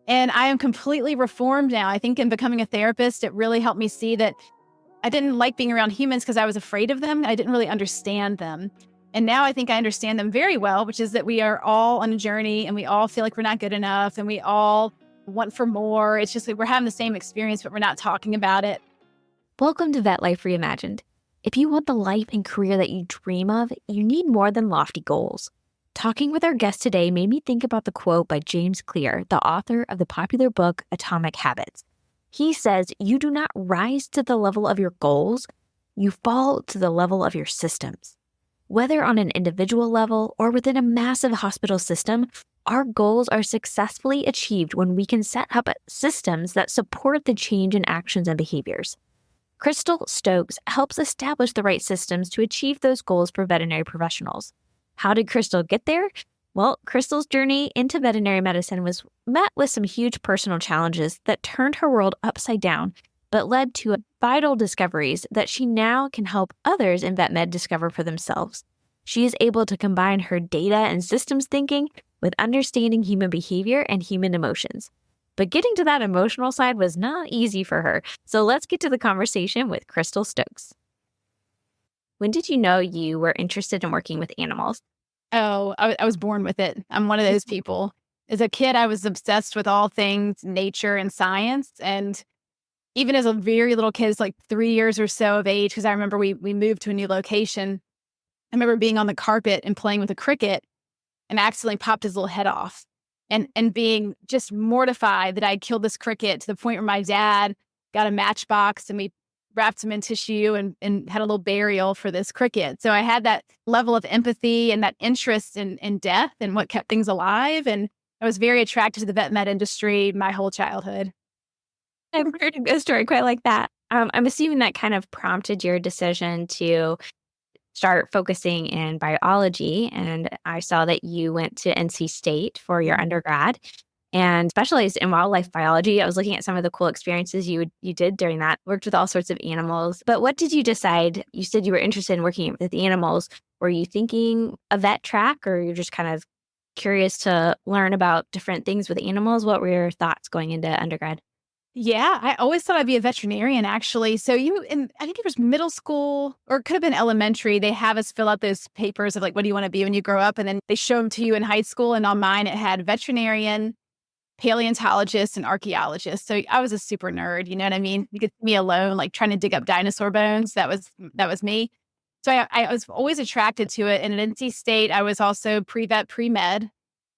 And I am completely reformed now. I think in becoming a therapist, it really helped me see that I didn't like being around humans because I was afraid of them. I didn't really understand them. And now I think I understand them very well, which is that we are all on a journey and we all feel like we're not good enough and we all want for more. It's just like we're having the same experience, but we're not talking about it. Welcome to Vet Life Reimagined. If you want the life and career that you dream of, you need more than lofty goals. Talking with our guest today made me think about the quote by James Clear, the author of the popular book Atomic Habits. He says, "You do not rise to the level of your goals, you fall to the level of your systems." Whether on an individual level or within a massive hospital system, our goals are successfully achieved when we can set up systems that support the change in actions and behaviors. Crystal Stokes helps establish the right systems to achieve those goals for veterinary professionals. How did Crystal get there? Well, Crystal's journey into veterinary medicine was met with some huge personal challenges that turned her world upside down, but led to vital discoveries that she now can help others in vet med discover for themselves. She is able to combine her data and systems thinking with understanding human behavior and human emotions. But getting to that emotional side was not easy for her. So let's get to the conversation with Crystal Stokes. When did you know you were interested in working with animals? Oh, I was born with it. I'm one of those people. As a kid, I was obsessed with all things nature and science. And even as a very little kid, it's like 3 years or so of age, because I remember we moved to a new location. I remember being on the carpet and playing with a cricket and accidentally popped his little head off and being just mortified that I'd killed this cricket to the point where my dad got a matchbox and we wrapped him in tissue and had a little burial for this cricket. So I had that level of empathy and that interest in death and what kept things alive. And I was very attracted to the vet med industry my whole childhood. I've heard a story quite like that. I'm assuming that kind of prompted your decision to start focusing in biology. And I saw that you went to NC State for your undergrad and specialized in wildlife biology. I was looking at some of the cool experiences you did during that, worked with all sorts of animals. But what did you decide? You said you were interested in working with animals. Were you thinking a vet track, or you're just kind of curious to learn about different things with animals? What were your thoughts going into undergrad? Yeah, I always thought I'd be a veterinarian, actually. So I think it was middle school or it could have been elementary. They have us fill out those papers of like, what do you want to be when you grow up? And then they show them to you in high school. And on mine, it had veterinarian, paleontologist, and archaeologist. So I was a super nerd. You know what I mean? You could see me alone, like trying to dig up dinosaur bones. That was me. So I was always attracted to it. And at NC State, I was also pre-vet, pre-med.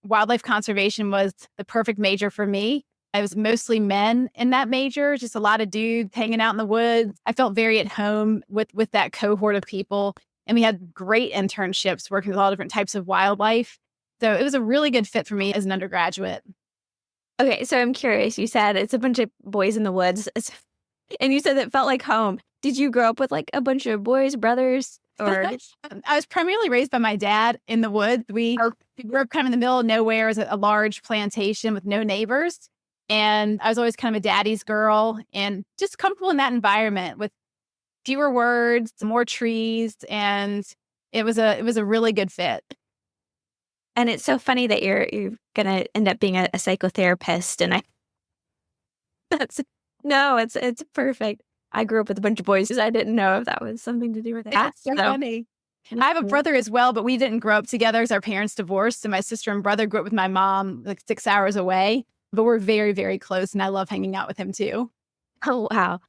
Wildlife conservation was the perfect major for me. I was mostly men in that major, just a lot of dudes hanging out in the woods. I felt very at home with that cohort of people. And we had great internships working with all different types of wildlife. So it was a really good fit for me as an undergraduate. Okay, so I'm curious. You said it's a bunch of boys in the woods, and you said it felt like home. Did you grow up with like a bunch of boys, brothers, or? I was primarily raised by my dad in the woods. We grew up kind of in the middle of nowhere as a large plantation with no neighbors. And I was always kind of a daddy's girl and just comfortable in that environment with fewer words, more trees. And it was a really good fit. And it's so funny that you're going to end up being a psychotherapist. And it's perfect. I grew up with a bunch of boys because I didn't know if that was something to do with it. That's so funny. I have a brother as well, but we didn't grow up together as our parents divorced. And my sister and brother grew up with my mom like 6 hours away. But we're very, very close, and I love hanging out with him too. Oh, wow.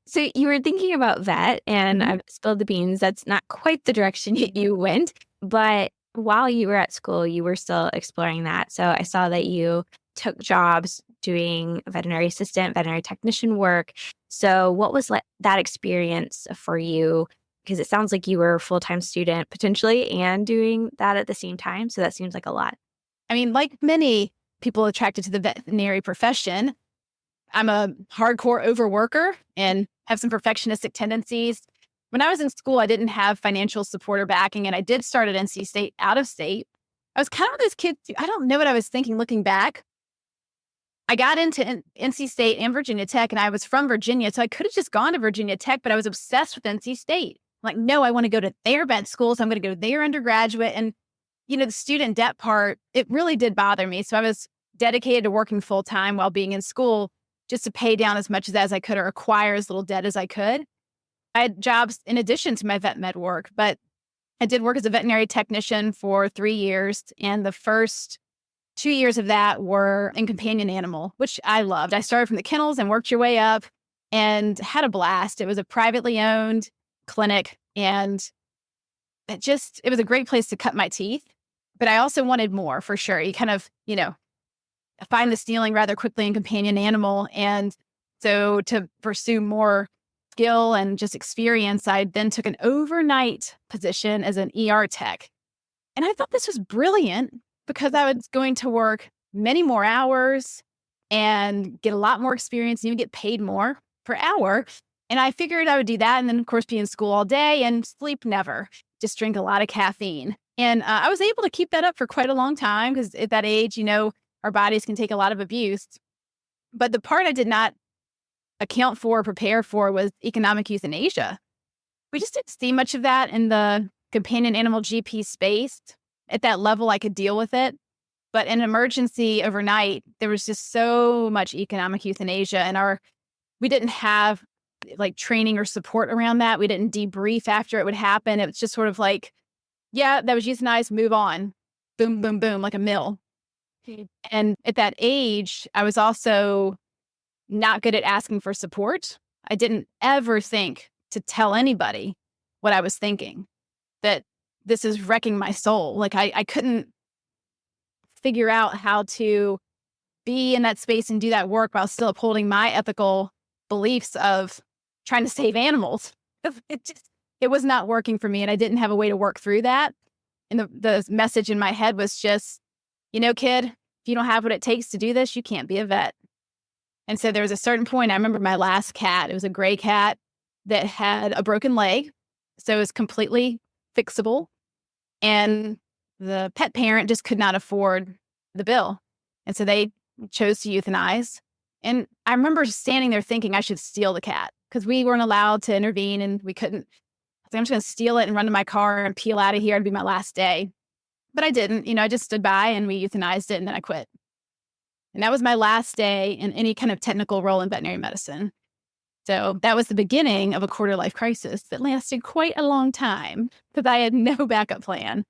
So you were thinking about vet, and I've spilled the beans. That's not quite the direction you went. But while you were at school, you were still exploring that. So I saw that you took jobs doing veterinary assistant, veterinary technician work. So what was that experience for you? Because it sounds like you were a full-time student potentially and doing that at the same time. So that seems like a lot. I mean, like many people attracted to the veterinary profession, I'm a hardcore overworker and have some perfectionistic tendencies. When I was in school, I didn't have financial support or backing, and I did start at NC State out of state. I was kind of those kids, I don't know what I was thinking looking back. I got into NC State and Virginia Tech, and I was from Virginia, so I could have just gone to Virginia Tech, but I was obsessed with NC State. I'm like, no, I want to go to their vet school, so I'm going to go to their undergraduate. And, the student debt part, it really did bother me. So I was dedicated to working full time while being in school just to pay down as much as I could or acquire as little debt as I could. I had jobs in addition to my vet med work, but I did work as a veterinary technician for 3 years. And the first 2 years of that were in companion animal, which I loved. I started from the kennels and worked your way up and had a blast. It was a privately owned clinic, and it was a great place to cut my teeth. But I also wanted more for sure. You kind of, find the stealing rather quickly in companion animal. And so to pursue more skill and just experience, I then took an overnight position as an ER tech. And I thought this was brilliant because I was going to work many more hours and get a lot more experience and even get paid more per hour. And I figured I would do that. And then, of course, be in school all day and sleep never, just drink a lot of caffeine. And I was able to keep that up for quite a long time because at that age, our bodies can take a lot of abuse. But the part I did not account for or prepare for was economic euthanasia. We just didn't see much of that in the companion animal GP space. At that level, I could deal with it. But in emergency overnight, there was just so much economic euthanasia. And we didn't have like training or support around that. We didn't debrief after it would happen. It was just sort of like, yeah, that was euthanized, move on. Boom, boom, boom, like a mill. And at that age, I was also not good at asking for support. I didn't ever think to tell anybody what I was thinking, that this is wrecking my soul. Like I couldn't figure out how to be in that space and do that work while still upholding my ethical beliefs of trying to save animals. It was not working for me, and I didn't have a way to work through that. And the message in my head was just, kid, if you don't have what it takes to do this, you can't be a vet. And so there was a certain point, I remember my last cat, it was a gray cat that had a broken leg. So it was completely fixable. And the pet parent just could not afford the bill. And so they chose to euthanize. And I remember standing there thinking I should steal the cat because we weren't allowed to intervene and we couldn't. So I'm just going to steal it and run to my car and peel out of here. It'd be my last day. But I didn't. I just stood by and we euthanized it and then I quit. And that was my last day in any kind of technical role in veterinary medicine. So that was the beginning of a quarter life crisis that lasted quite a long time because I had no backup plan.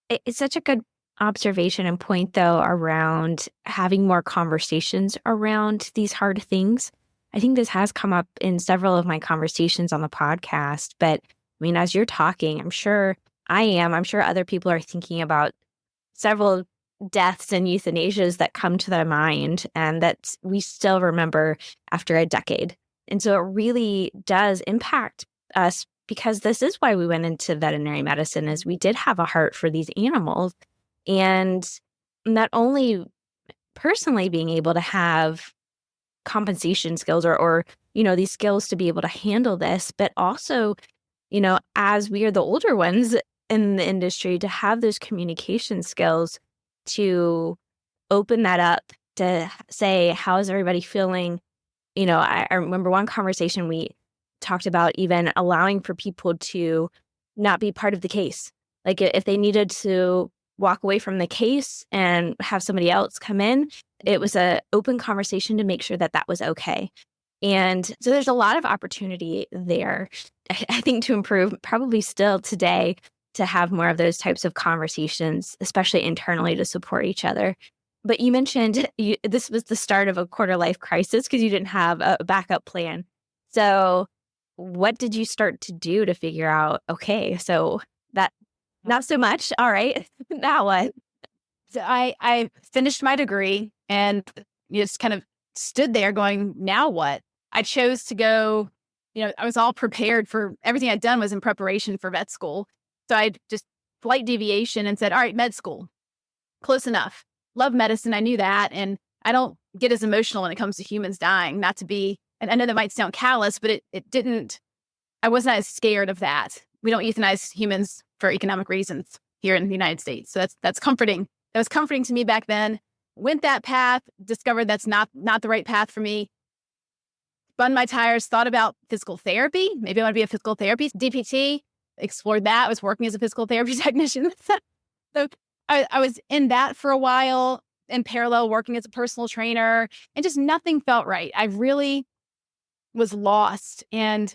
It's such a good observation and point, though, around having more conversations around these hard things. I think this has come up in several of my conversations on the podcast. But as you're talking, I'm sure other people are thinking about several deaths and euthanasias that come to their mind and that we still remember after a decade. And so it really does impact us because this is why we went into veterinary medicine, is we did have a heart for these animals. And not only personally being able to have compensation skills or these skills to be able to handle this, but also, as we are the older ones in the industry, to have those communication skills to open that up, to say, how is everybody feeling? I remember one conversation we talked about even allowing for people to not be part of the case. Like if they needed to walk away from the case and have somebody else come in, it was an open conversation to make sure that that was okay. And so there's a lot of opportunity there, I think, to improve, probably still today, to have more of those types of conversations, especially internally, to support each other. But you mentioned this was the start of a quarter life crisis because you didn't have a backup plan. So what did you start to do to figure out, okay, so that not so much. All right, now what? So I finished my degree and just kind of stood there going, now what? I chose to go, I was all prepared for everything I'd done was in preparation for vet school. So I just slight deviation and said, all right, med school, close enough. Love medicine. I knew that. And I don't get as emotional when it comes to humans dying, not to be, and I know that might sound callous, but it didn't, I wasn't as scared of that. We don't euthanize humans for economic reasons here in the United States. So that's comforting. That was comforting to me back then. Went that path, discovered that's not the right path for me. Spun my tires, thought about physical therapy. Maybe I want to be a physical therapy DPT. Explored that. I was working as a physical therapy technician. So I was in that for a while. in parallel working as a personal trainer, and just nothing felt right. I really was lost. And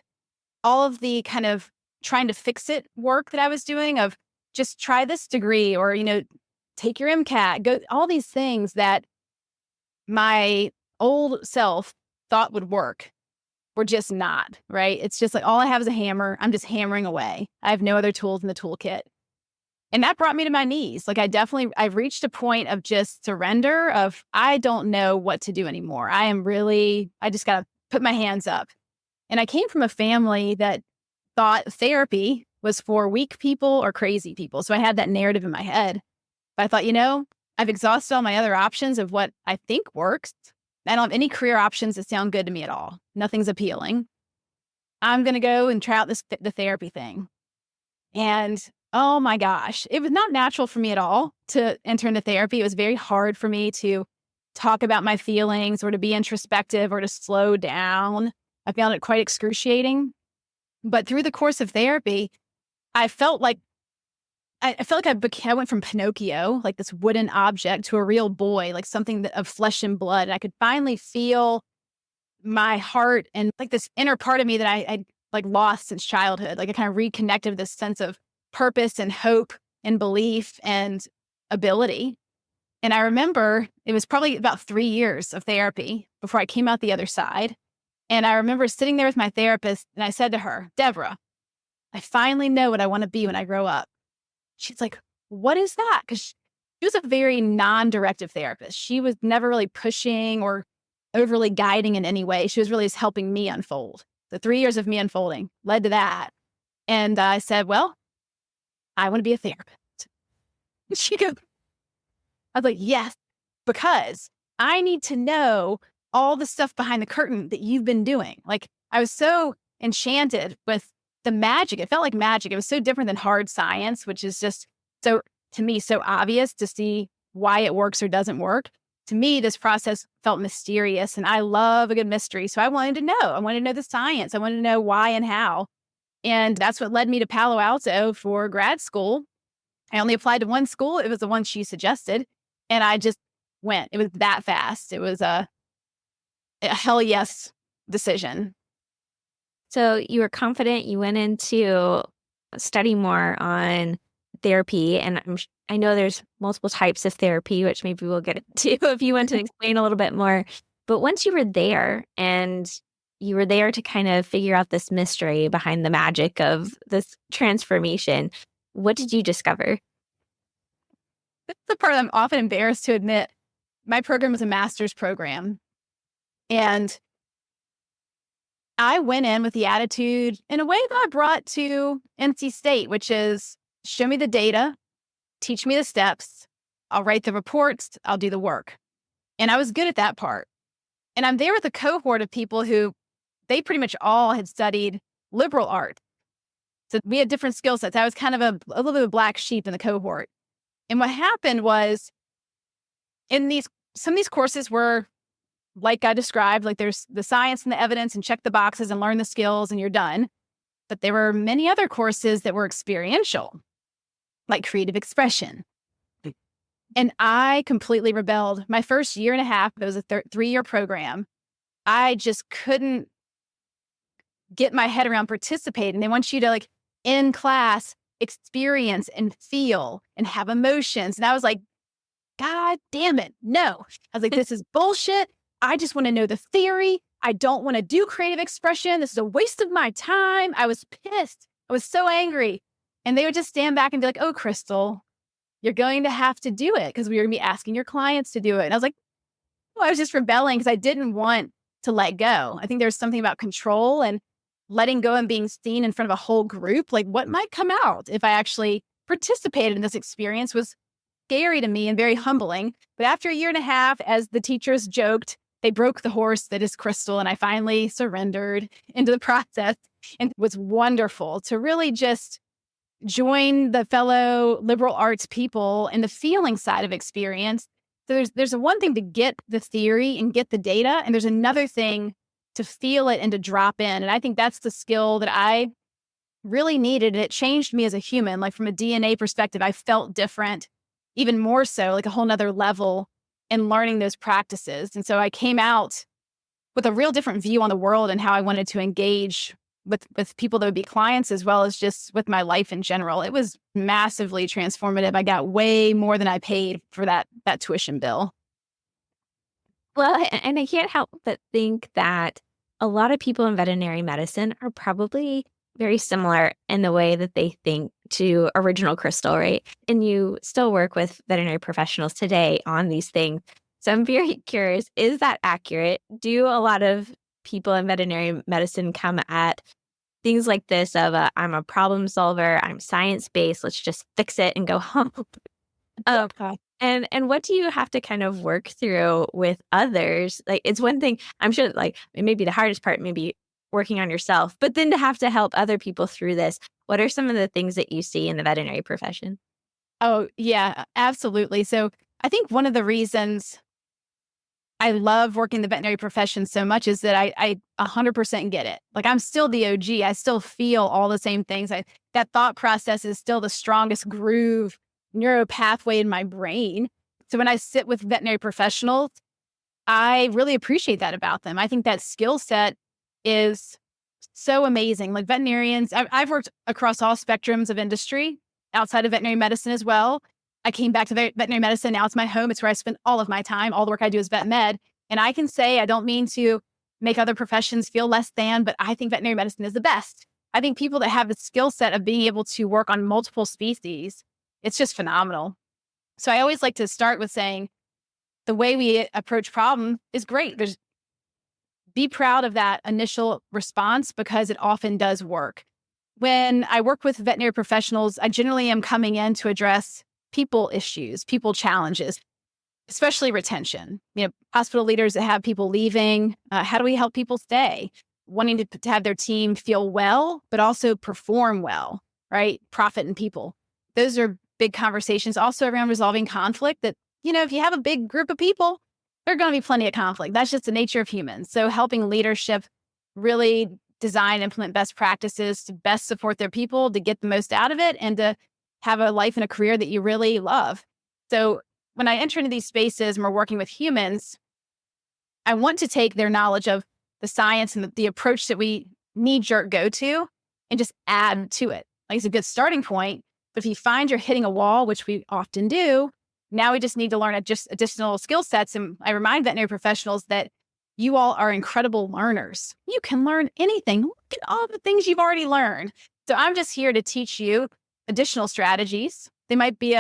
all of the kind of trying to fix it work that I was doing of just try this degree or, take your MCAT, go all these things that my old self thought would work were just not, right? It's just like all I have is a hammer. I'm just hammering away. I have no other tools in the toolkit. And that brought me to my knees. Like I've reached a point of just surrender of I don't know what to do anymore. I just got to put my hands up. And I came from a family that thought therapy was for weak people or crazy people. So I had that narrative in my head. But I thought, I've exhausted all my other options of what I think works. I don't have any career options that sound good to me at all. Nothing's appealing. I'm going to go and try out the therapy thing. And oh my gosh, it was not natural for me at all to enter into therapy. It was very hard for me to talk about my feelings or to be introspective or to slow down. I found it quite excruciating. But through the course of therapy, I felt like I went from Pinocchio, like this wooden object, to a real boy, like something of flesh and blood. And I could finally feel my heart and like this inner part of me that I like lost since childhood. Like I kind of reconnected with this sense of purpose and hope and belief and ability. And I remember it was probably about 3 years of therapy before I came out the other side. And I remember sitting there with my therapist and I said to her, Deborah, I finally know what I want to be when I grow up. She's like, what is that? Because she was a very non-directive therapist. She was never really pushing or overly guiding in any way. She was really just helping me unfold. The 3 years of me unfolding led to that. And I said, well, I want to be a therapist. She goes, I was like, yes, because I need to know all the stuff behind the curtain that you've been doing. Like I was so enchanted with the magic. It felt like magic. It was so different than hard science, which is just so, to me, so obvious to see why it works or doesn't work. To me, this process felt mysterious and I love a good mystery. So I wanted to know. I wanted to know the science. I wanted to know why and how. And that's what led me to Palo Alto for grad school. I only applied to one school. It was the one she suggested. And I just went. It was that fast. It was a hell yes decision. So you were confident, you went into study more on therapy, and I know there's multiple types of therapy, which maybe we'll get into if you want to explain a little bit more. But once you were there and you were there to kind of figure out this mystery behind the magic of this transformation, what did you discover? That's the part I'm often embarrassed to admit. My program was a master's program. And I went in with the attitude in a way that I brought to NC State, which is show me the data, teach me the steps, I'll write the reports, I'll do the work. And I was good at that part. And I'm there with a cohort of people who they pretty much all had studied liberal arts. So we had different skill sets. I was kind of a little bit of a black sheep in the cohort. And what happened was some of these courses were like I described, like there's the science and the evidence and check the boxes and learn the skills and you're done. But there were many other courses that were experiential, like creative expression. And I completely rebelled. My first year and a half, it was a 3-year program. I just couldn't get my head around participating. They want you to like in class experience and feel and have emotions. And I was like, God damn it. No. I was like, this is bullshit. I just want to know the theory. I don't want to do creative expression. This is a waste of my time. I was pissed. I was so angry. And they would just stand back and be like, oh, Crystal, you're going to have to do it because we were going to be asking your clients to do it. And I was like, oh, I was just rebelling because I didn't want to let go. I think there's something about control and letting go and being seen in front of a whole group. Like what might come out if I actually participated in this experience was scary to me and very humbling. But after a year and a half, as the teachers joked, they broke the horse that is Crystal, and I finally surrendered into the process. And it was wonderful to really just join the fellow liberal arts people in the feeling side of experience. So there's a one thing to get the theory and get the data, and there's another thing to feel it and to drop in. And I think that's the skill that I really needed. And it changed me as a human. Like from a DNA perspective, I felt different, even more so, like a whole nother level. in learning those practices. And so I came out with a real different view on the world and how I wanted to engage with people that would be clients, as well as just with my life in general. It was massively transformative. I got way more than I paid for that tuition bill. Well, and I can't help but think that a lot of people in veterinary medicine are probably very similar in the way that they think to Original Crystal, right? And you still work with veterinary professionals today on these things. So I'm very curious, is that accurate? Do a lot of people in veterinary medicine come at things like this of I'm a problem solver, I'm science-based, let's just fix it and go home? Um, Okay. and what do you have to kind of work through with others? Like, it's one thing, I'm sure, like, it may be the hardest part, maybe working on yourself, but then to have to help other people through this, what are some of the things that you see in the veterinary profession? Oh, yeah, absolutely. So I think one of the reasons I love working the veterinary profession so much is that I 100% get it. Like, I'm still the OG. I still feel all the same things. That thought process is still the strongest groove neuro pathway in my brain. So when I sit with veterinary professionals, I really appreciate that about them. I think that skill set is so amazing. Like, veterinarians, I've worked across all spectrums of industry outside of veterinary medicine as well. I came back to veterinary medicine. Now it's my home. It's where I spend all of my time. All the work I do is vet med. And I can say, I don't mean to make other professions feel less than, but I think veterinary medicine is the best. I think people that have the skill set of being able to work on multiple species, it's just phenomenal. So I always like to start with saying the way we approach problem is great. Be proud of that initial response because it often does work. When I work with veterinary professionals, I generally am coming in to address people issues, people challenges, especially retention. Hospital leaders that have people leaving, how do we help people stay? Wanting to have their team feel well, but also perform well, right? Profit and people. Those are big conversations. Also around resolving conflict that, if you have a big group of people, there's going to be plenty of conflict. That's just the nature of humans. So helping leadership really design and implement best practices to best support their people, to get the most out of it, and to have a life and a career that you really love. So when I enter into these spaces and we're working with humans, I want to take their knowledge of the science and the approach that we knee-jerk go to and just add to it. Like, it's a good starting point, but if you find you're hitting a wall, which we often do, now we just need to learn just additional skill sets. And I remind veterinary professionals that you all are incredible learners. You can learn anything. Look at all the things you've already learned. So I'm just here to teach you additional strategies. They might be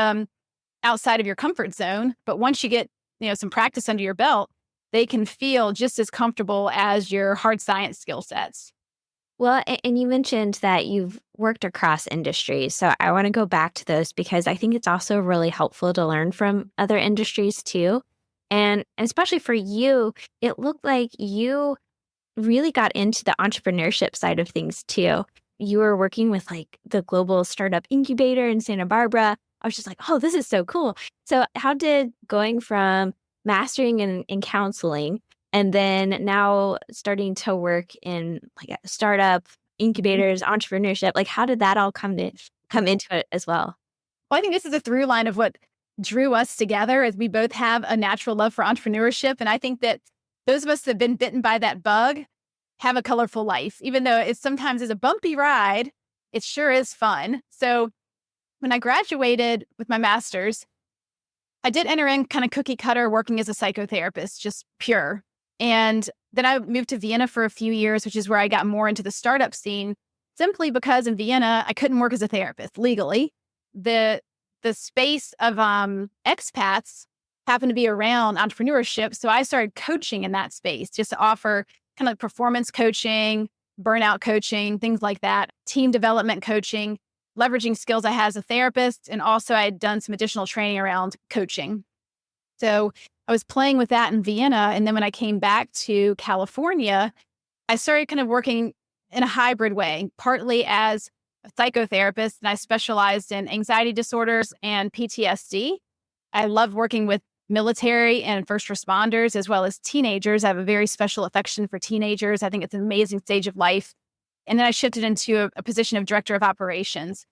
outside of your comfort zone, but once you get some practice under your belt, they can feel just as comfortable as your hard science skill sets. Well, and you mentioned that you've worked across industries. So I want to go back to those because I think it's also really helpful to learn from other industries too. And especially for you, it looked like you really got into the entrepreneurship side of things too. You were working with like the global startup incubator in Santa Barbara. I was just like, oh, this is so cool. So how did going from mastering in counseling and then now starting to work in like startup incubators, entrepreneurship, like how did that all come into it as well? Well, I think this is a through line of what drew us together, as we both have a natural love for entrepreneurship. And I think that those of us that have been bitten by that bug have a colorful life. Even though it sometimes is a bumpy ride, it sure is fun. So when I graduated with my master's, I did enter in kind of cookie cutter working as a psychotherapist, just pure. And then I moved to Vienna for a few years, which is where I got more into the startup scene, simply because in Vienna, I couldn't work as a therapist legally. The space of expats happened to be around entrepreneurship. So I started coaching in that space just to offer kind of performance coaching, burnout coaching, things like that, team development coaching, leveraging skills I had as a therapist. And also I had done some additional training around coaching. So I was playing with that in Vienna. And then when I came back to California, I started kind of working in a hybrid way, partly as a psychotherapist, and I specialized in anxiety disorders and PTSD. I love working with military and first responders, as well as teenagers. I have a very special affection for teenagers. I think it's an amazing stage of life. And then I shifted into a position of director of operations.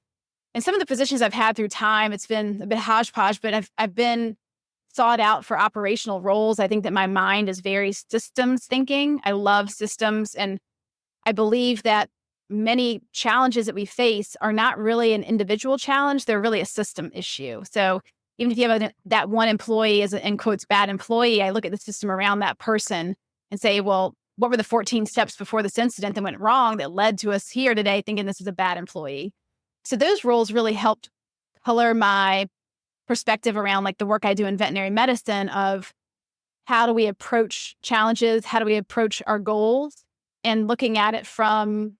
And some of the positions I've had through time, it's been a bit hodgepodge, but I've been sought out for operational roles. I think that my mind is very systems thinking. I love systems. And I believe that many challenges that we face are not really an individual challenge. They're really a system issue. So even if you have that one employee as an, in quotes, bad employee, I look at the system around that person and say, well, what were the 14 steps before this incident that went wrong that led to us here today thinking this is a bad employee? So those roles really helped color my perspective around like the work I do in veterinary medicine of how do we approach challenges? How do we approach our goals? And looking at it from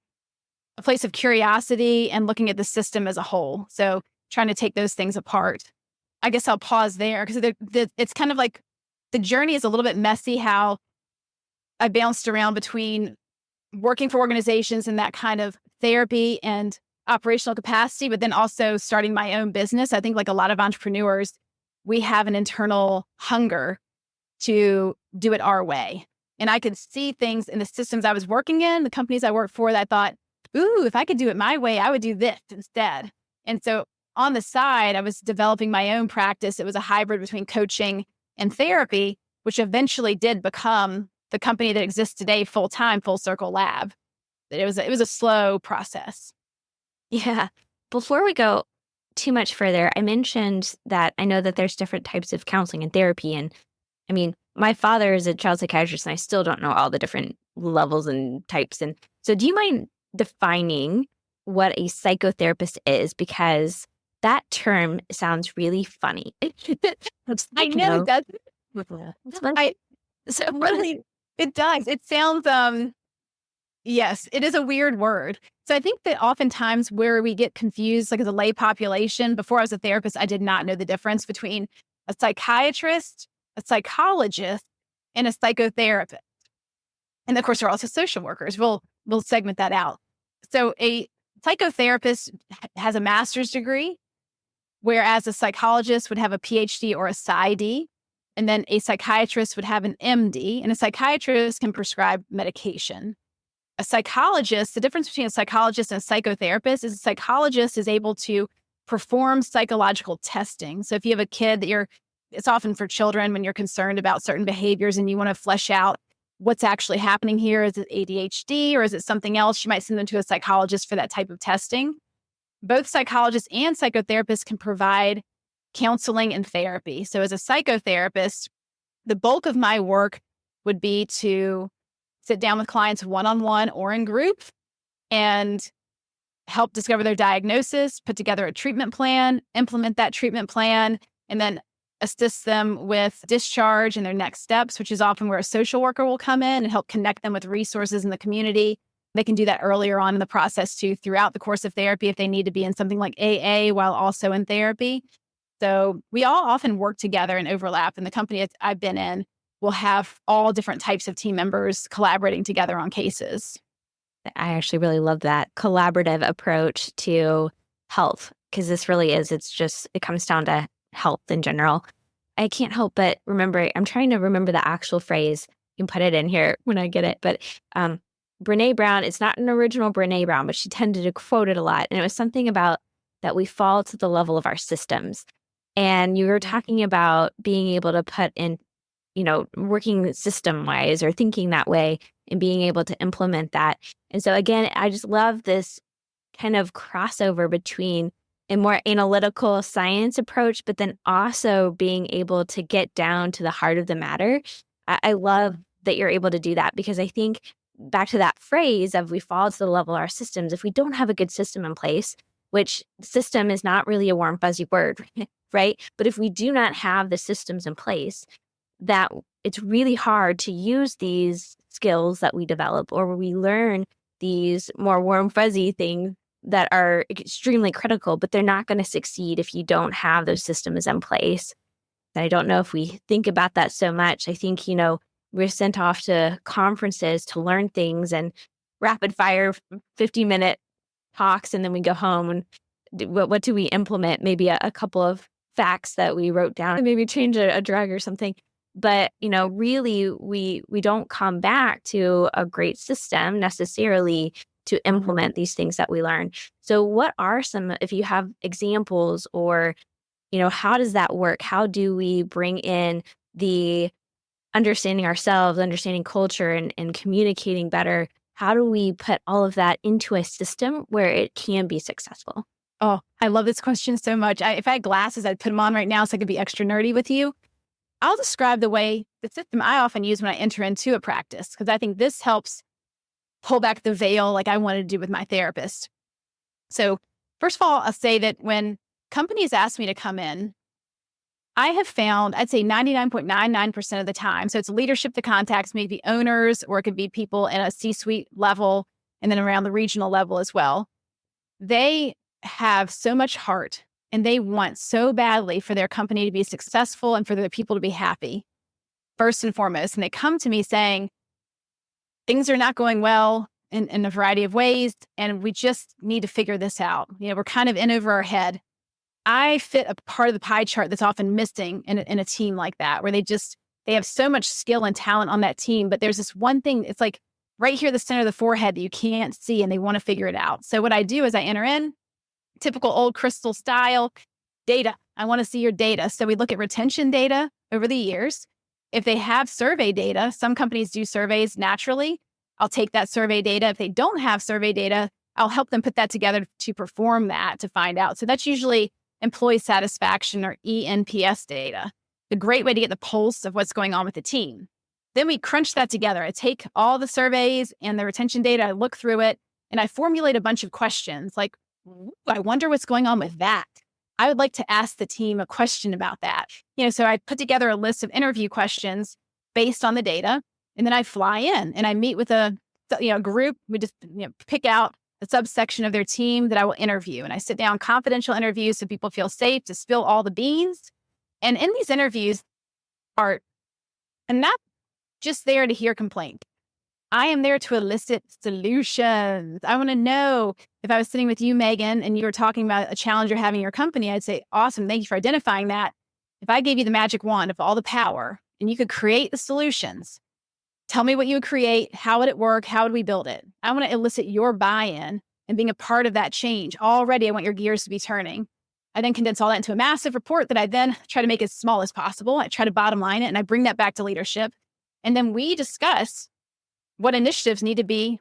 a place of curiosity and looking at the system as a whole. So trying to take those things apart. I guess I'll pause there because it's kind of like the journey is a little bit messy how I bounced around between working for organizations and that kind of therapy and operational capacity, but then also starting my own business. I think like a lot of entrepreneurs, we have an internal hunger to do it our way. And I could see things in the systems I was working in, the companies I worked for that I thought, ooh, if I could do it my way, I would do this instead. And so on the side, I was developing my own practice. It was a hybrid between coaching and therapy, which eventually did become the company that exists today, full-time, Full Circle Lab. It was a slow process. Yeah. Before we go too much further, I mentioned that I know that there's different types of counseling and therapy. And I mean, my father is a child psychiatrist, and I still don't know all the different levels and types. And so do you mind defining what a psychotherapist is? Because that term sounds really funny. I know it does. It's fun. So really, it does. It sounds, yes, it is a weird word. So I think that oftentimes where we get confused, like as a lay population, before I was a therapist, I did not know the difference between a psychiatrist, a psychologist, and a psychotherapist. And of course, there are also social workers. We'll segment that out. So a psychotherapist has a master's degree, whereas a psychologist would have a PhD or a PsyD. And then a psychiatrist would have an MD, and a psychiatrist can prescribe medication. A psychologist, the difference between a psychologist and a psychotherapist is a psychologist is able to perform psychological testing. So if you have a kid that it's often for children when you're concerned about certain behaviors and you want to flesh out what's actually happening here. Is it ADHD or is it something else? You might send them to a psychologist for that type of testing. Both psychologists and psychotherapists can provide counseling and therapy. So as a psychotherapist, the bulk of my work would be to sit down with clients one-on-one or in group and help discover their diagnosis, put together a treatment plan, implement that treatment plan, and then assist them with discharge and their next steps, which is often where a social worker will come in and help connect them with resources in the community. They can do that earlier on in the process too, throughout the course of therapy if they need to be in something like AA while also in therapy. So we all often work together and overlap. And the company I've been in will have all different types of team members collaborating together on cases. I actually really love that collaborative approach to health, because this really is, it comes down to health in general. I can't help but remember, I'm trying to remember the actual phrase. You can put it in here when I get it. But Brene Brown, it's not an original Brene Brown, but she tended to quote it a lot. And it was something about that we fall to the level of our systems. And you were talking about being able to put in, working system wise or thinking that way and being able to implement that. And so again, I just love this kind of crossover between a more analytical science approach, but then also being able to get down to the heart of the matter. I love that you're able to do that, because I think back to that phrase of we fall to the level of our systems. If we don't have a good system in place, which system is not really a warm, fuzzy word, right? But if we do not have the systems in place, that it's really hard to use these skills that we develop, or we learn these more warm, fuzzy things that are extremely critical, but they're not going to succeed if you don't have those systems in place. And I don't know if we think about that so much. I think, we're sent off to conferences to learn things and rapid fire 50-minute talks, and then we go home and what do we implement? Maybe a couple of facts that we wrote down, and maybe change a drug or something. But, really, we don't come back to a great system necessarily to implement these things that we learn. So what are some, if you have examples or How does that work? How do we bring in the understanding ourselves, understanding culture, and communicating better? How do we put all of that into a system where it can be successful? Oh, I love this question so much. If I had glasses, I'd put them on right now so I could be extra nerdy with you. I'll describe the system I often use when I enter into a practice, because I think this helps pull back the veil like I wanted to do with my therapist. So, first of all, I'll say that when companies ask me to come in, I have found, I'd say 99.99% of the time. So it's leadership that contacts me, the owners, or it could be people in a C-suite level and then around the regional level as well. They have so much heart and they want so badly for their company to be successful and for their people to be happy, first and foremost. And they come to me saying, things are not going well in a variety of ways, and we just need to figure this out. We're kind of in over our head. I fit a part of the pie chart that's often missing in a team like that, where they have so much skill and talent on that team, but there's this one thing, it's like right here, the center of the forehead that you can't see, and they want to figure it out. So what I do is I enter in typical old crystal style data. I want to see your data. So we look at retention data over the years. If they have survey data, some companies do surveys naturally. I'll take that survey data. If they don't have survey data, I'll help them put that together to perform that to find out. So that's usually employee satisfaction or ENPS data, the great way to get the pulse of what's going on with the team. Then we crunch that together. I take all the surveys and the retention data, I look through it, and I formulate a bunch of questions like, I wonder what's going on with that. I would like to ask the team a question about that. So I put together a list of interview questions based on the data, and then I fly in and I meet with a group. We just pick out a subsection of their team that I will interview. And I sit down confidential interviews so people feel safe to spill all the beans. And in these interviews I'm not just there to hear complaints. I am there to elicit solutions. I want to know, if I was sitting with you, Megan, and you were talking about a challenge you're having in your company, I'd say, awesome, thank you for identifying that. If I gave you the magic wand of all the power and you could create the solutions, tell me what you would create. How would it work? How would we build it? I want to elicit your buy-in and being a part of that change. Already, I want your gears to be turning. I then condense all that into a massive report that I then try to make as small as possible. I try to bottom line it, and I bring that back to leadership. And then we discuss what initiatives need to be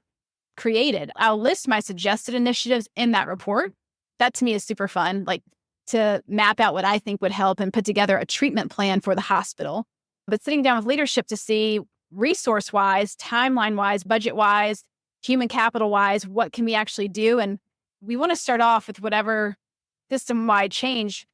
created. I'll list my suggested initiatives in that report. That to me is super fun, like to map out what I think would help and put together a treatment plan for the hospital. But sitting down with leadership to see resource-wise, timeline-wise, budget-wise, human capital-wise, what can we actually do? And we want to start off with whatever system-wide change.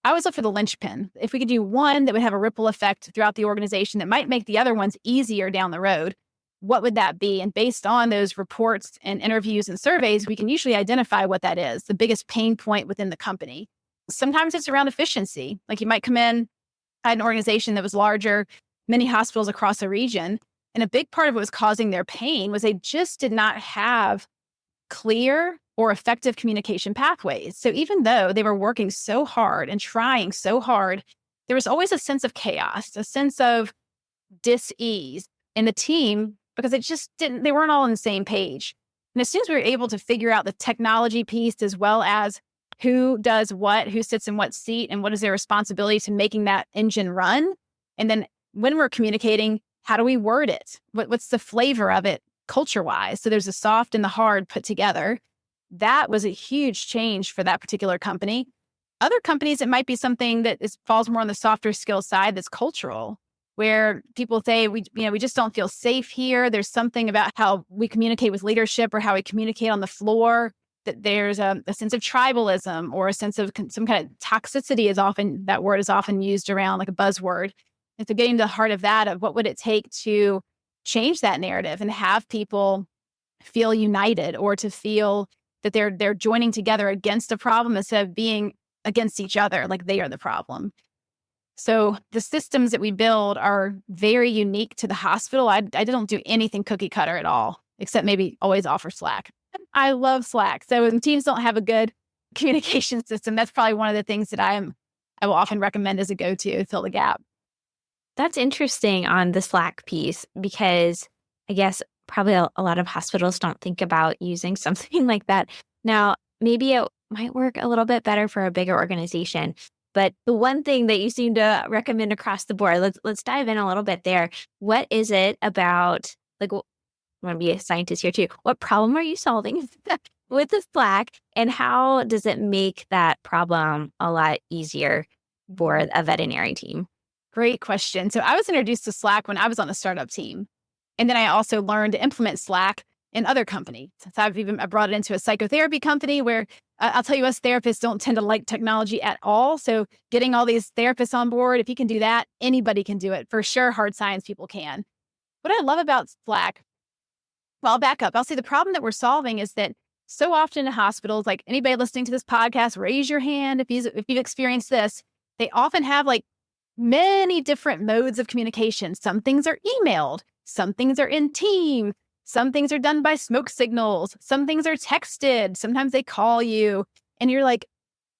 I always look for the linchpin. If we could do one that would have a ripple effect throughout the organization that might make the other ones easier down the road, what would that be? And based on those reports and interviews and surveys, we can usually identify what that is, the biggest pain point within the company. Sometimes it's around efficiency. Like you might come in, I had an organization that was larger, many hospitals across a region, and a big part of what was causing their pain was they just did not have clear or effective communication pathways. So even though they were working so hard and trying so hard, there was always a sense of chaos, a sense of dis-ease in the team because they weren't all on the same page. And as soon as we were able to figure out the technology piece, as well as who does what, who sits in what seat, and what is their responsibility to making that engine run, and then when we're communicating, how do we word it? What's the flavor of it culture-wise? So there's the soft and the hard put together. That was a huge change for that particular company. Other companies, it might be something that falls more on the softer skill side that's cultural, where people say, we just don't feel safe here. There's something about how we communicate with leadership or how we communicate on the floor, that there's a sense of tribalism or a sense of some kind of toxicity that word is often used around like a buzzword. And so getting to the heart of that, of what would it take to change that narrative and have people feel united, or to feel that they're joining together against a problem instead of being against each other, like they are the problem. So the systems that we build are very unique to the hospital. I don't do anything cookie cutter at all, except maybe always offer Slack. I love Slack. So when teams don't have a good communication system, that's probably one of the things that I will often recommend as a go-to to fill the gap. That's interesting on the Slack piece, because I guess probably a lot of hospitals don't think about using something like that. Now, maybe it might work a little bit better for a bigger organization. But the one thing that you seem to recommend across the board, let's dive in a little bit there. What is it about, like, I want to be a scientist here too. What problem are you solving with the Slack, and how does it make that problem a lot easier for a veterinary team? Great question. So I was introduced to Slack when I was on a startup team. And then I also learned to implement Slack in other companies. So I brought it into a psychotherapy company where I'll tell you, us therapists don't tend to like technology at all. So getting all these therapists on board, if you can do that, anybody can do it. For sure, hard science people can. What I love about Slack, well, I'll back up. I'll say the problem that we're solving is that so often in hospitals, like anybody listening to this podcast, raise your hand if you've experienced this. They often have like many different modes of communication. Some things are emailed, some things are in Teams, some things are done by smoke signals, some things are texted, sometimes they call you, and you're like,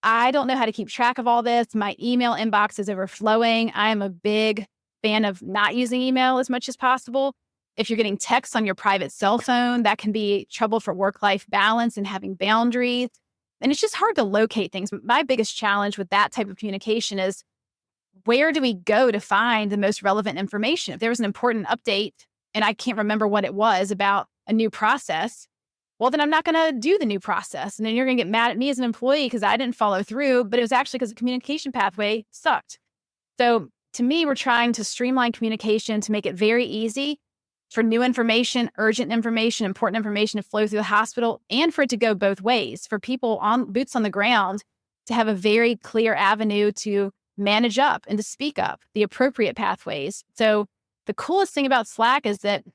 I don't know how to keep track of all this. My email inbox is overflowing. I am a big fan of not using email as much as possible. If you're getting texts on your private cell phone, that can be trouble for work-life balance and having boundaries. And it's just hard to locate things. My biggest challenge with that type of communication is, where do we go to find the most relevant information? If there was an important update and I can't remember what it was about a new process, well, then I'm not going to do the new process. And then you're going to get mad at me as an employee because I didn't follow through, but it was actually because the communication pathway sucked. So to me, we're trying to streamline communication to make it very easy for new information, urgent information, important information to flow through the hospital, and for it to go both ways, for people on boots on the ground to have a very clear avenue to manage up and to speak up the appropriate pathways. So the coolest thing about Slack is that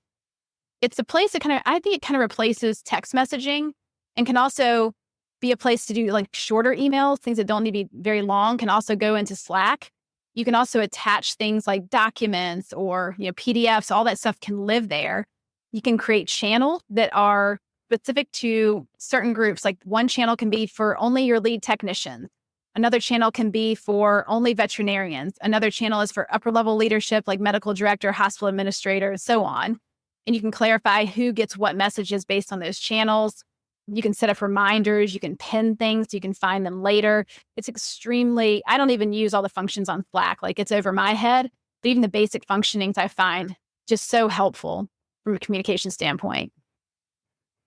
it's a place that I think it kind of replaces text messaging and can also be a place to do like shorter emails, things that don't need to be very long can also go into Slack. You can also attach things like documents or, PDFs, all that stuff can live there. You can create channels that are specific to certain groups. Like one channel can be for only your lead technicians. Another channel can be for only veterinarians. Another channel is for upper level leadership, like medical director, hospital administrator, and so on. And you can clarify who gets what messages based on those channels. You can set up reminders. You can pin things. So you can find them later. It's I don't even use all the functions on Slack. Like it's over my head. But even the basic functionings I find just so helpful from a communication standpoint.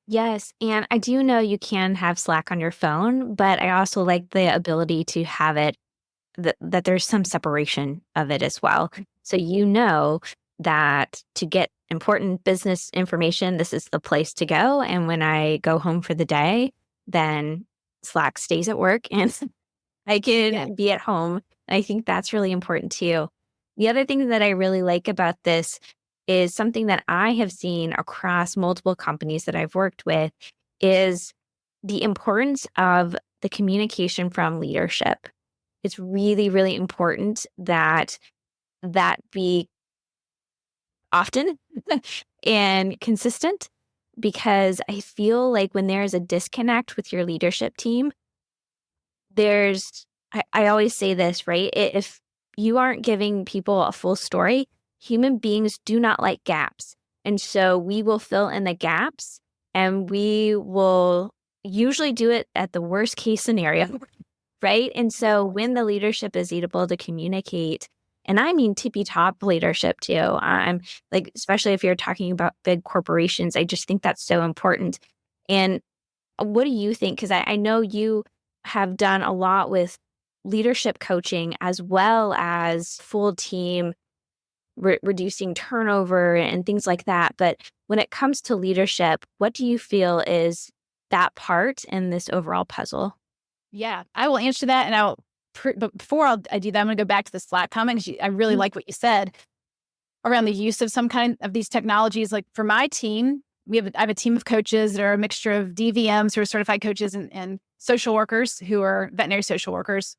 Yes. And I do know you can have Slack on your phone, but I also like the ability to have it that there's some separation of it as well. So you know that to get important business information, this is the place to go. And when I go home for the day, then Slack stays at work and I can be at home. I think that's really important too. The other thing that I really like about this is something that I have seen across multiple companies that I've worked with is the importance of the communication from leadership. It's really, really important that be often and consistent, because I feel like when there is a disconnect with your leadership team, I always say this, right? If you aren't giving people a full story, human beings do not like gaps. And so we will fill in the gaps and we will usually do it at the worst case scenario, right? And so when the leadership is able to communicate, and I mean tippy top leadership too, I'm like, especially if you're talking about big corporations, I just think that's so important. And what do you think? Because I know you have done a lot with leadership coaching as well as full team reducing turnover and things like that. But when it comes to leadership, what do you feel is that part in this overall puzzle? Yeah, I will answer that. And but before I do that, I'm going to go back to the Slack comment because I really like what you said around the use of some kind of these technologies. Like for my team, I have a team of coaches that are a mixture of DVMs who are certified coaches and social workers who are veterinary social workers.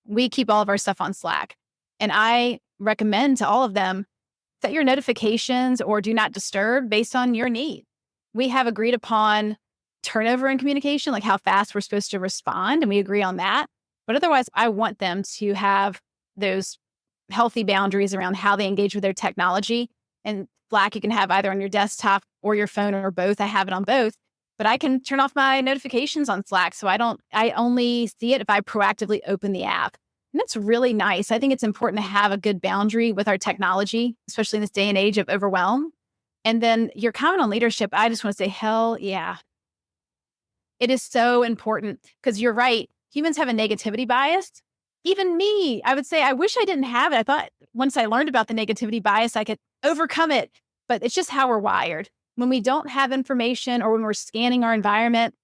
We keep all of our stuff on Slack. And I recommend to all of them, set your notifications or do not disturb based on your need. We have agreed upon turnover in communication, like how fast we're supposed to respond, and we agree on that. But otherwise, I want them to have those healthy boundaries around how they engage with their technology. And Slack, you can have either on your desktop or your phone or both. I have it on both, but I can turn off my notifications on Slack. So I only see it if I proactively open the app. And that's really nice. I think it's important to have a good boundary with our technology, especially in this day and age of overwhelm. And then your comment on leadership, I just want to say, hell yeah. It is so important because you're right. Humans have a negativity bias. Even me, I would say, I wish I didn't have it. I thought once I learned about the negativity bias, I could overcome it. But it's just how we're wired. When we don't have information or when we're scanning our environment,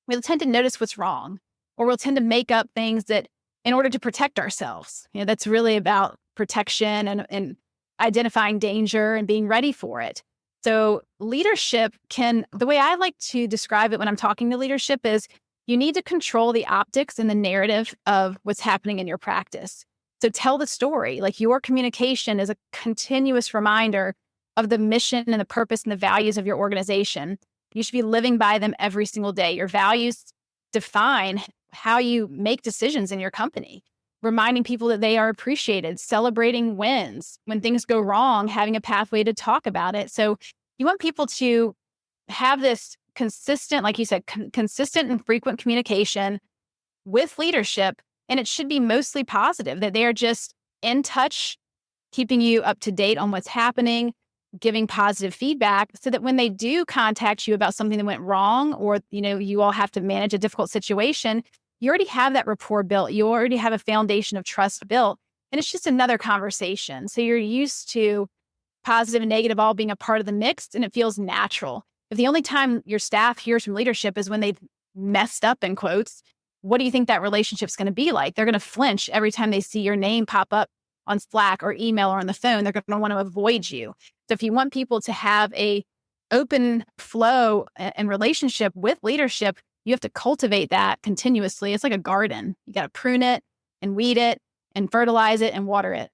we'll tend to notice what's wrong, or we'll tend to make up things that in order to protect ourselves. That's really about protection and identifying danger and being ready for it. So leadership the way I like to describe it when I'm talking to leadership is you need to control the optics and the narrative of what's happening in your practice. So tell the story. Like, your communication is a continuous reminder of the mission and the purpose and the values of your organization. You should be living by them every single day. Your values define how you make decisions in your company, reminding people that they are appreciated, celebrating wins. When things go wrong, having a pathway to talk about it. So you want people to have this consistent, like you said, consistent and frequent communication with leadership. And it should be mostly positive, that they are just in touch, keeping you up to date on what's happening, giving positive feedback, so that when they do contact you about something that went wrong, or you all have to manage a difficult situation, you already have that rapport built. You already have a foundation of trust built, and it's just another conversation. So you're used to positive and negative all being a part of the mix, and it feels natural. If the only time your staff hears from leadership is when they've messed up, in quotes, what do you think that relationship's going to be like? They're going to flinch every time they see your name pop up on Slack or email or on the phone. They're going to want to avoid you. So if you want people to have a open flow and relationship with leadership, you have to cultivate that continuously. It's like a garden. You got to prune it and weed it and fertilize it and water it.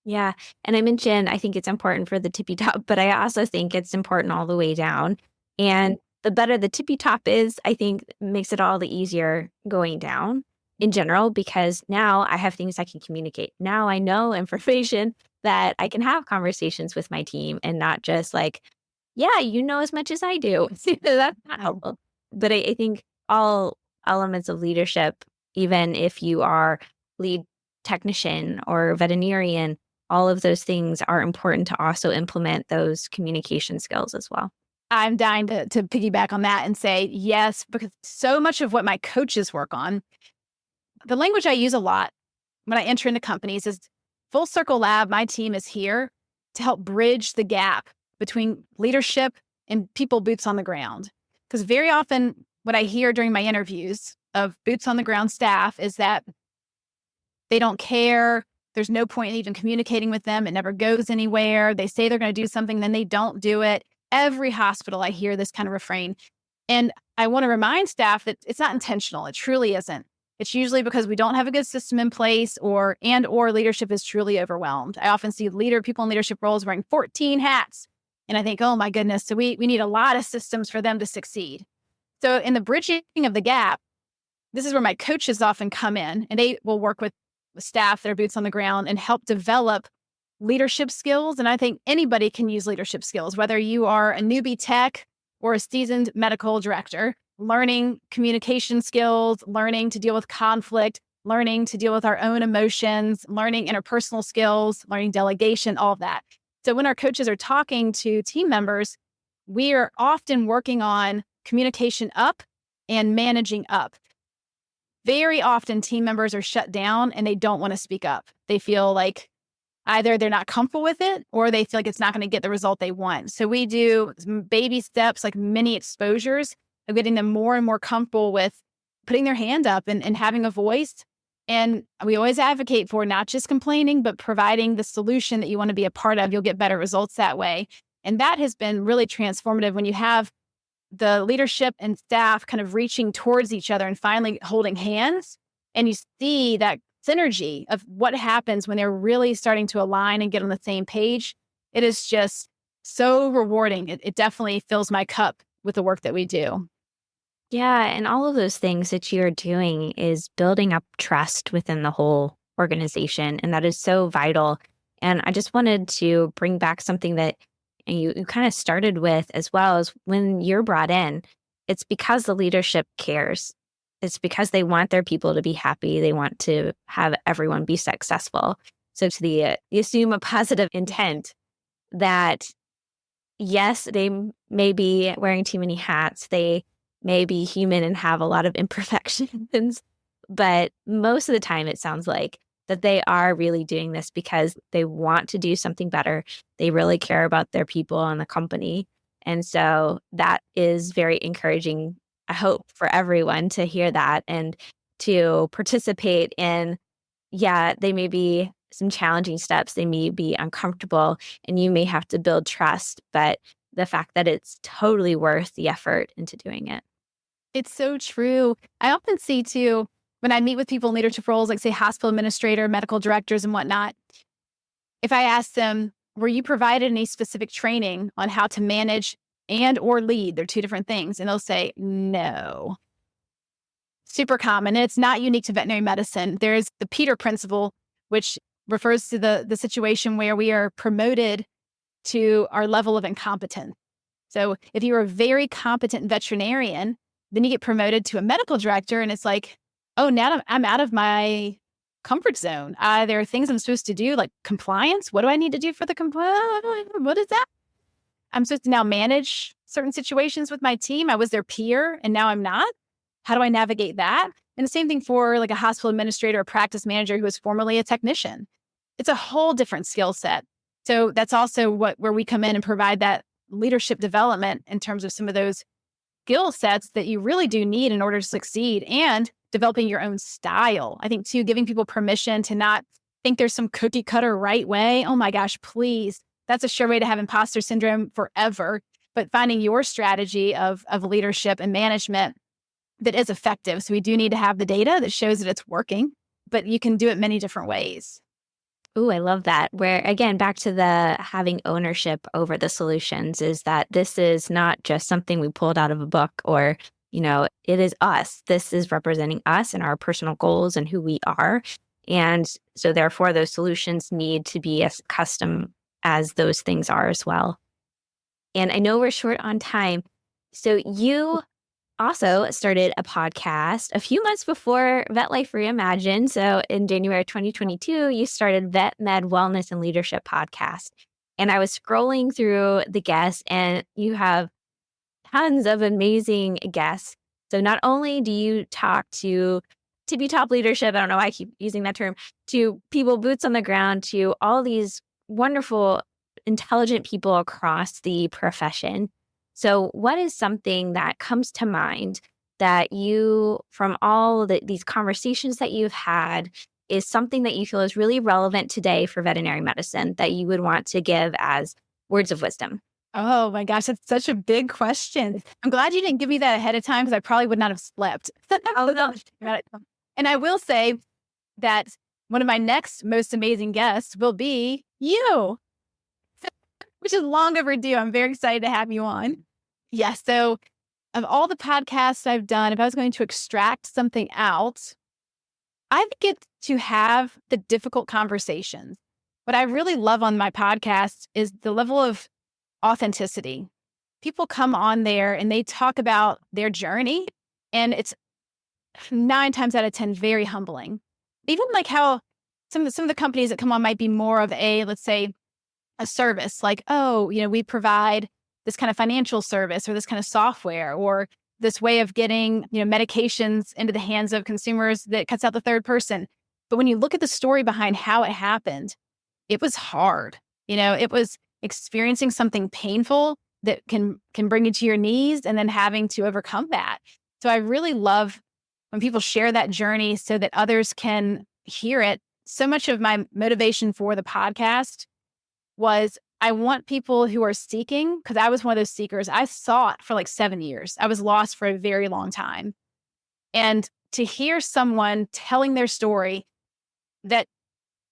Yeah. And I mentioned, I think it's important for the tippy top, but I also think it's important all the way down. And the better the tippy top is, I think makes it all the easier going down in general, because now I have things I can communicate. Now I know information that I can have conversations with my team and not just like, yeah, you know as much as I do. That's not helpful. But I think all elements of leadership, even if you are lead technician or veterinarian, all of those things are important to also implement those communication skills as well. I'm dying to piggyback on that and say yes, because so much of what my coaches work on, the language I use a lot when I enter into companies is Full Circle Lab. My team is here to help bridge the gap between leadership and people boots on the ground. Because very often what I hear during my interviews of boots on the ground staff is that they don't care. There's no point in even communicating with them. It never goes anywhere. They say they're going to do something, then they don't do it. Every hospital, I hear this kind of refrain. And I want to remind staff that it's not intentional. It truly isn't. It's usually because we don't have a good system in place, or leadership is truly overwhelmed. I often see people in leadership roles wearing 14 hats. And I think, oh my goodness, so we need a lot of systems for them to succeed. So in the bridging of the gap, this is where my coaches often come in, and they will work with staff that are boots on the ground and help develop leadership skills. And I think anybody can use leadership skills, whether you are a newbie tech or a seasoned medical director, learning communication skills, learning to deal with conflict, learning to deal with our own emotions, learning interpersonal skills, learning delegation, all of that. So when our coaches are talking to team members, we are often working on communication up and managing up. Very often team members are shut down and they don't want to speak up. They feel like either they're not comfortable with it or they feel like it's not going to get the result they want. So we do baby steps, like mini exposures of getting them more and more comfortable with putting their hand up and having a voice. And we always advocate for not just complaining, but providing the solution that you want to be a part of. You'll get better results that way. And that has been really transformative when you have the leadership and staff kind of reaching towards each other and finally holding hands. And you see that synergy of what happens when they're really starting to align and get on the same page. It is just so rewarding. It definitely fills my cup with the work that we do. Yeah. And all of those things that you're doing is building up trust within the whole organization. And that is so vital. And I just wanted to bring back something that you kind of started with, as well as when you're brought in, it's because the leadership cares. It's because they want their people to be happy. They want to have everyone be successful. So to you assume a positive intent that, yes, they may be wearing too many hats. They may be human and have a lot of imperfections. But most of the time, it sounds like that they are really doing this because they want to do something better. They really care about their people and the company. And so that is very encouraging, I hope, for everyone to hear that and to participate in, yeah, they may be some challenging steps. They may be uncomfortable and you may have to build trust, but the fact that it's totally worth the effort into doing it. It's so true. I often see too, when I meet with people in leadership roles, like say hospital administrator, medical directors and whatnot, if I ask them, were you provided any specific training on how to manage and or lead? They're two different things. And they'll say, no. Super common. And it's not unique to veterinary medicine. There's the Peter principle, which refers to the situation where we are promoted to our level of incompetence. So if you're a very competent veterinarian, then you get promoted to a medical director and it's like, oh, now I'm out of my comfort zone. There are things I'm supposed to do, like compliance. What do I need to do for the compliance? What is that? I'm supposed to now manage certain situations with my team. I was their peer and now I'm not. How do I navigate that? And the same thing for like a hospital administrator or practice manager who was formerly a technician. It's a whole different skill set. So that's also where we come in and provide that leadership development in terms of some of those skill sets that you really do need in order to succeed and developing your own style. I think too, giving people permission to not think there's some cookie cutter right way. Oh my gosh, please. That's a sure way to have imposter syndrome forever. But finding your strategy of leadership and management that is effective. So we do need to have the data that shows that it's working, but you can do it many different ways. Ooh, I love that. Where again, back to the having ownership over the solutions is that this is not just something we pulled out of a book or, it is us. This is representing us and our personal goals and who we are. And so therefore those solutions need to be as custom as those things are as well. And I know we're short on time. So you also started a podcast a few months before Vet Life Reimagined. So in January 2022, you started Vet Med Wellness and Leadership Podcast. And I was scrolling through the guests and you have tons of amazing guests. So not only do you talk to be top leadership, I don't know why I keep using that term, to people boots on the ground, to all these wonderful, intelligent people across the profession. So what is something that comes to mind that you, from all these conversations that you've had, is something that you feel is really relevant today for veterinary medicine that you would want to give as words of wisdom? Oh my gosh, that's such a big question. I'm glad you didn't give me that ahead of time because I probably would not have slept. Oh, no. And I will say that one of my next most amazing guests will be you, which is long overdue. I'm very excited to have you on. Yes. So of all the podcasts I've done, if I was going to extract something out, I get to have the difficult conversations. What I really love on my podcast is the level of authenticity. People come on there and they talk about their journey, and it's 9 times out of 10 very humbling. Even like how some of the companies that come on might be more of a, let's say, a service, like, oh, we provide this kind of financial service or this kind of software or this way of getting, medications into the hands of consumers that cuts out the third person. But when you look at the story behind how it happened, it was hard. It was experiencing something painful that can bring you to your knees and then having to overcome that. So I really love when people share that journey so that others can hear it. So much of my motivation for the podcast was I want people who are seeking, because I was one of those seekers. I sought for like 7 years. I was lost for a very long time. And to hear someone telling their story that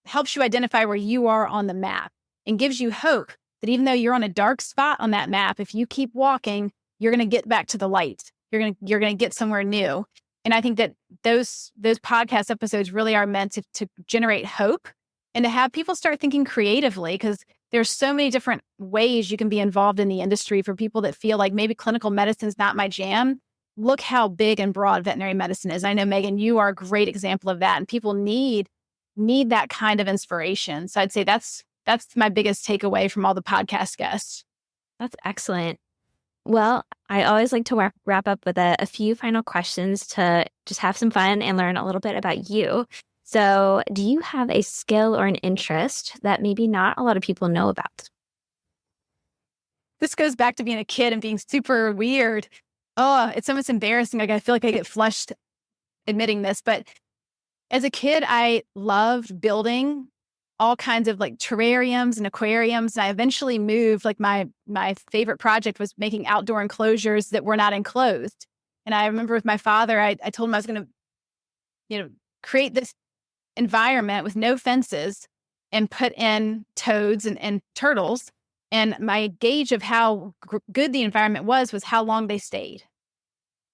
helps you identify where you are on the map and gives you hope that even though you're on a dark spot on that map, if you keep walking, you're going to get back to the light. You're going to get somewhere new. And I think that those podcast episodes really are meant to generate hope and to have people start thinking creatively, because there's so many different ways you can be involved in the industry for people that feel like maybe clinical medicine is not my jam. look how big and broad veterinary medicine is. I know, Megan, you are a great example of that. And people need that kind of inspiration. So I'd say that's my biggest takeaway from all the podcast guests. That's excellent. Well, I always like to wrap up with a few final questions to just have some fun and learn a little bit about you. So, do you have a skill or an interest that maybe not a lot of people know about? This goes back to being a kid and being super weird. Oh, it's almost embarrassing. Like, I feel like I get flushed admitting this, but as a kid, I loved building all kinds of like terrariums and aquariums. And I eventually moved, like my favorite project was making outdoor enclosures that were not enclosed. And I remember with my father, I told him I was going to, create this environment with no fences and put in toads and turtles. And my gauge of how good the environment was how long they stayed.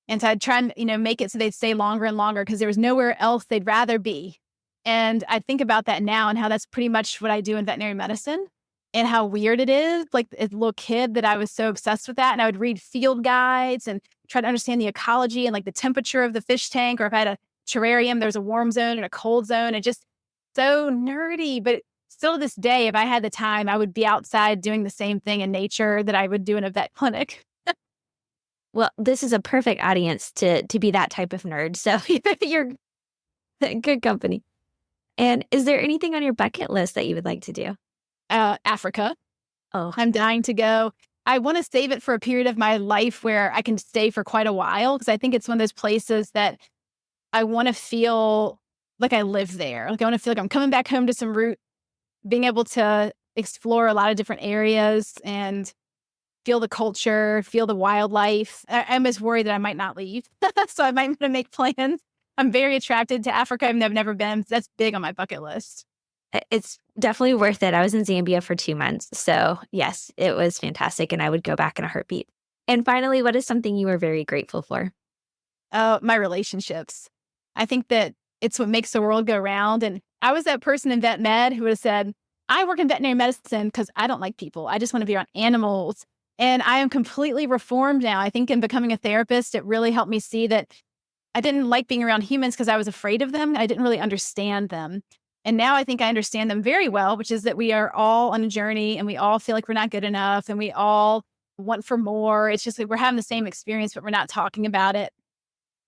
And so I'd try and, make it so they'd stay longer and longer because there was nowhere else they'd rather be. And I think about that now and how that's pretty much what I do in veterinary medicine and how weird it is. Like as a little kid that I was so obsessed with that. And I would read field guides and try to understand the ecology and like the temperature of the fish tank. Or if I had a terrarium, there was a warm zone and a cold zone, and just so nerdy. But still to this day, if I had the time, I would be outside doing the same thing in nature that I would do in a vet clinic. Well, this is a perfect audience to be that type of nerd. So you're good company. And is there anything on your bucket list that you would like to do? Africa. Oh, I'm dying to go. I want to save it for a period of my life where I can stay for quite a while, because I think it's one of those places that I want to feel like I live there. Like I want to feel like I'm coming back home to some root, being able to explore a lot of different areas and feel the culture, feel the wildlife. I'm just worried that I might not leave. So I might want to make plans. I'm very attracted to Africa. I've never been. That's big on my bucket list. it's definitely worth it. I was in Zambia for 2 months. So yes, it was fantastic. And I would go back in a heartbeat. And finally, what is something you were very grateful for? My relationships. I think that it's what makes the world go round. And I was that person in vet med who would have said, I work in veterinary medicine because I don't like people. I just want to be around animals. And I am completely reformed now. I think in becoming a therapist, it really helped me see that I didn't like being around humans because I was afraid of them. I didn't really understand them. And now I think I understand them very well, which is that we are all on a journey and we all feel like we're not good enough and we all want for more. It's just like we're having the same experience, but we're not talking about it.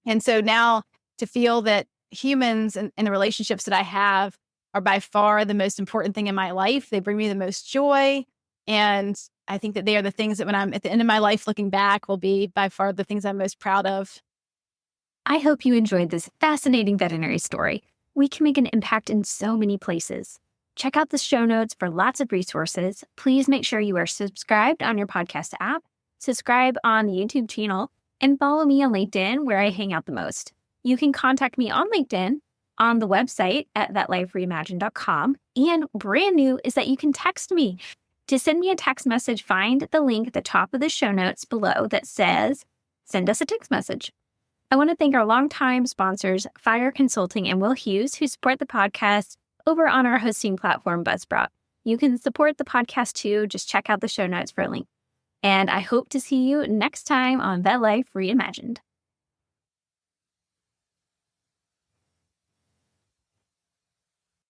And so now to feel that humans and the relationships that I have are by far the most important thing in my life. They bring me the most joy. And I think that they are the things that when I'm at the end of my life looking back will be by far the things I'm most proud of. I hope you enjoyed this fascinating veterinary story. We can make an impact in so many places. Check out the show notes for lots of resources. Please make sure you are subscribed on your podcast app, subscribe on the YouTube channel, and follow me on LinkedIn, where I hang out the most. You can contact me on LinkedIn, on the website at vetlifereimagined.com. And brand new is that you can text me. To send me a text message, find the link at the top of the show notes below that says, send us a text message. I want to thank our longtime sponsors, Fire Consulting and Will Hughes, who support the podcast over on our hosting platform, Buzzsprout. You can support the podcast too. Just check out the show notes for a link. And I hope to see you next time on Vet Life Reimagined.